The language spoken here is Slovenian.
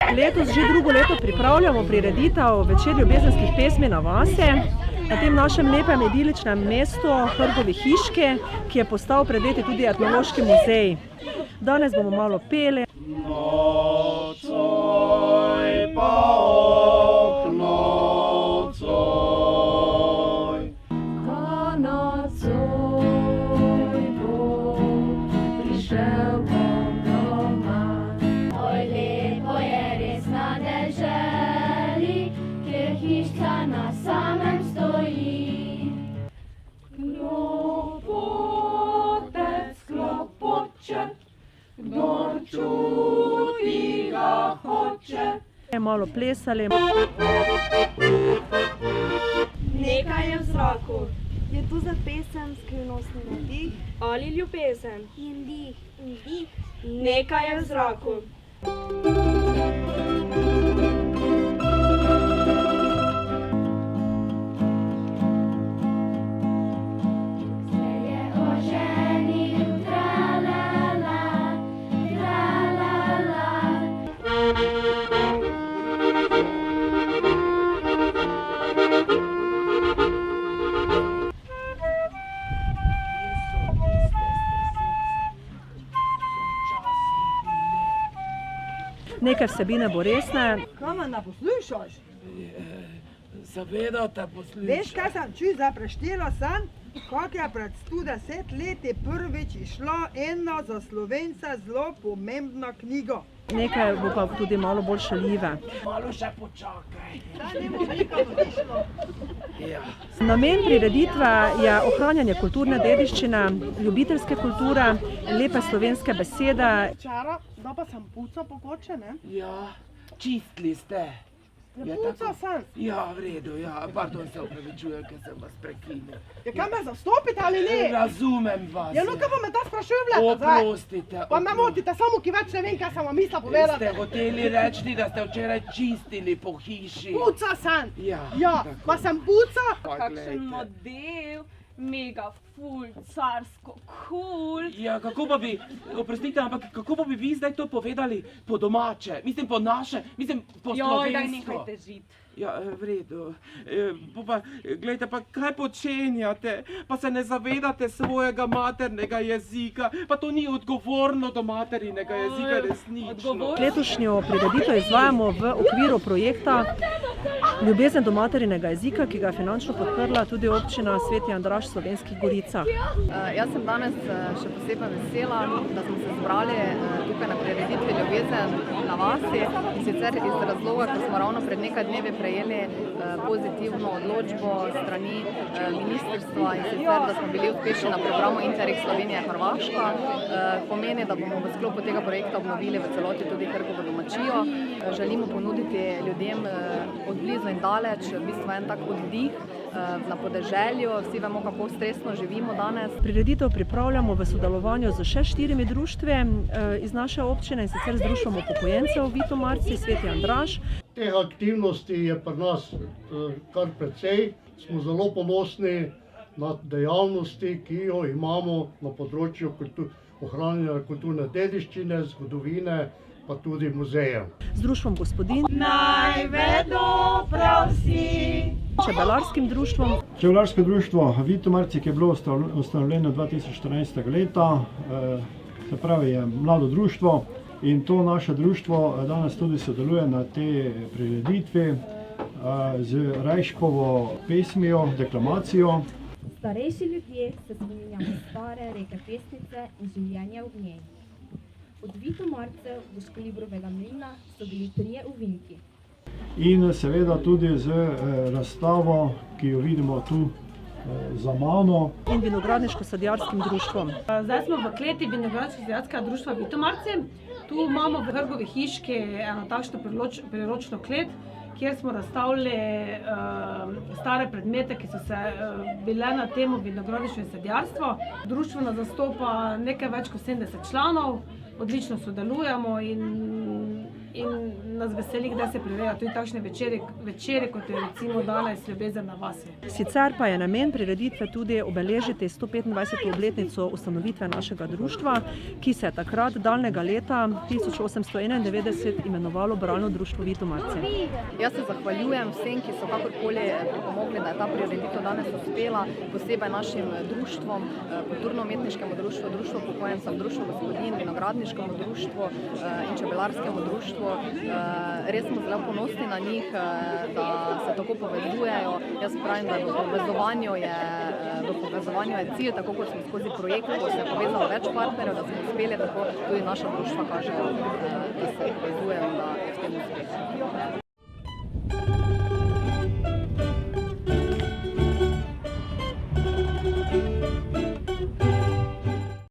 Letos že drugo leto pripravljamo prireditev Večer ljubezenskih pesmi na vasi, na tem našem lepem idiličnem mestu Hrgovi hiški, ki je postal pred leti tudi etnološki muzej. Danes bomo malo peli. Nocoj pa ob nocoj, ko nocoj bom prišel bom doma. Oj, lepo je res na deželi, kjer hiška na samem stoji. Klopotec klopoče, kdor čuti ga hoče. Malo plesali. Nekaj je v zraku. Je to za pesem Skrivnostni nadih? Ali ljubezen. In dih, in dih. Nekaj je v zraku. Se je oženil, tra-la-la, tra-la-la. Nekaj vsebine bo resne. Kaj me ne poslušaš? Seveda te poslušam. Veš, kaj sem čuj za preštela sem? Kak je pred 110 leti prvič išla ena za Slovence zelo pomembna knjiga. Nekaj bo pa tudi malo bolj šaljive. Malo še počakaj. Saj ne bo nikam odišlo. Ja. Namen prireditve je ohranjanje kulturne dediščine, ljubiteljske kulture, lepe slovenske besede. Čara, da pa sem puca pokoče, ne? Ja, čistili ste. Ja, puca sem. Ja, v redu, ja. Pardon, se opravičujem, ker sem vas prekinil. Ja, kaj me zastopite ali ne? Razumem vas. Ja, no, kaj pa me ta sprašuje? Oprostite. Pa me motite, samo ki več ne vem, kaj sem vam mislila povedati. Ste hoteli reči, da ste včeraj čistili po hiši. Puca sem. Ja, Ja, tako. pa sem puca. Pa Kakšen glejte. model, mega ful, carsko, cool. Ja, kako pa bi, oprostite, ampak kako pa bi vi zdaj to povedali po domače? Mislim, po naše, mislim, po Joj, daj slovensko. nehajte žiti. Ja, v redu. Glejte, pa kaj počenjate? Pa se ne zavedate svojega maternega jezika? Pa to ni odgovorno do materinega jezika, resnično. Letošnjo prireditev izvajamo v okviru projekta Ljubezen do materinega jezika, ki ga je finančno podprla tudi občina Sveti Andraž v Slovenskih Goricah. Jaz sem danes še posebej vesela, da smo se zbrali tukaj na prireditvi Ljubezen na vasi, in sicer iz razloga, ker smo ravno pred nekaj dnevi prejeli pozitivno odločbo strani ministrstva, in sicer, da smo bili uspešni na programu Interreg Slovenija-Hrvaška. Pomeni, da bomo v sklopu tega projekta obnovili v celoti tudi Hrgovo domačijo. Želimo ponuditi ljudem od blizu in daleč v bistvu en tak oddih na podeželju. Vsi vemo, kako stresno živimo danes. Prireditev pripravljamo v sodelovanju z še 4 društvi iz naše občine, in sicer z Društvom upokojencev Vitomarci, Sveti Andraž. Teh aktivnosti je pri nas kar precej. Smo zelo ponosni na dejavnosti, ki jo imamo na področju ohranjanja kulturne dediščine, zgodovine, pa tudi muzejev. Z Društvom Gospodinj, Naj vedo prav vsi. Čebelarskim društvom, Čebelarsko društvo Vitomarci, ki je bilo ustanovljeno 2014. leta, se pravi je mlado društvo, in to naše društvo danes tudi sodeluje na tej prireditvi z Rajškovo pesmijo, deklamacijo. Starejši ljudje se spominjamo stare reke pesnice in življenja v njej. Od Vitomarcev do Školibrovega mlina so bili 3 ovinki. In seveda tudi z razstavo, ki jo vidimo tu za mano. in Vinogradniško-sadjarskim društvom. Zdaj smo v kleti Vinogradniško-sadjarskega društva Vitomarci. Tu imamo v Hrgovi hiški eno takšno priročno klet, kjer smo razstavili stare predmete, ki so se bile na temo vinogradništvo in sadjarstvo. Društvo nas zastopa nekaj več kot 70 članov, odlično sodelujemo in nas veseli, da se prirejajo tudi takšne večere, kot je recimo danes Ljubezen na vasi. Sicer pa je namen prireditve tudi obeležiti 125. obletnico ustanovitve našega društva, ki se je takrat daljnega leta 1891 imenovalo Bralno društvo Vitomarce. Jaz se zahvaljujem vsem, ki so kakorkoli pripomogli, da je ta prireditev danes uspela, posebej našim društvom, kulturno-umetniškemu društvu, društvu upokojencev, društvu gospodinj, vinogradniškemu društvu in čebelarskemu društvu. Res smo zelo ponosni na njih, da se tako povezujejo. Jaz pravim, da v povezovanju je cilj, tako kot smo skozi projekt, ko se je povezalo več partnerjev, da smo uspeli, tako tudi naša društva kažejo, da se povezujejo,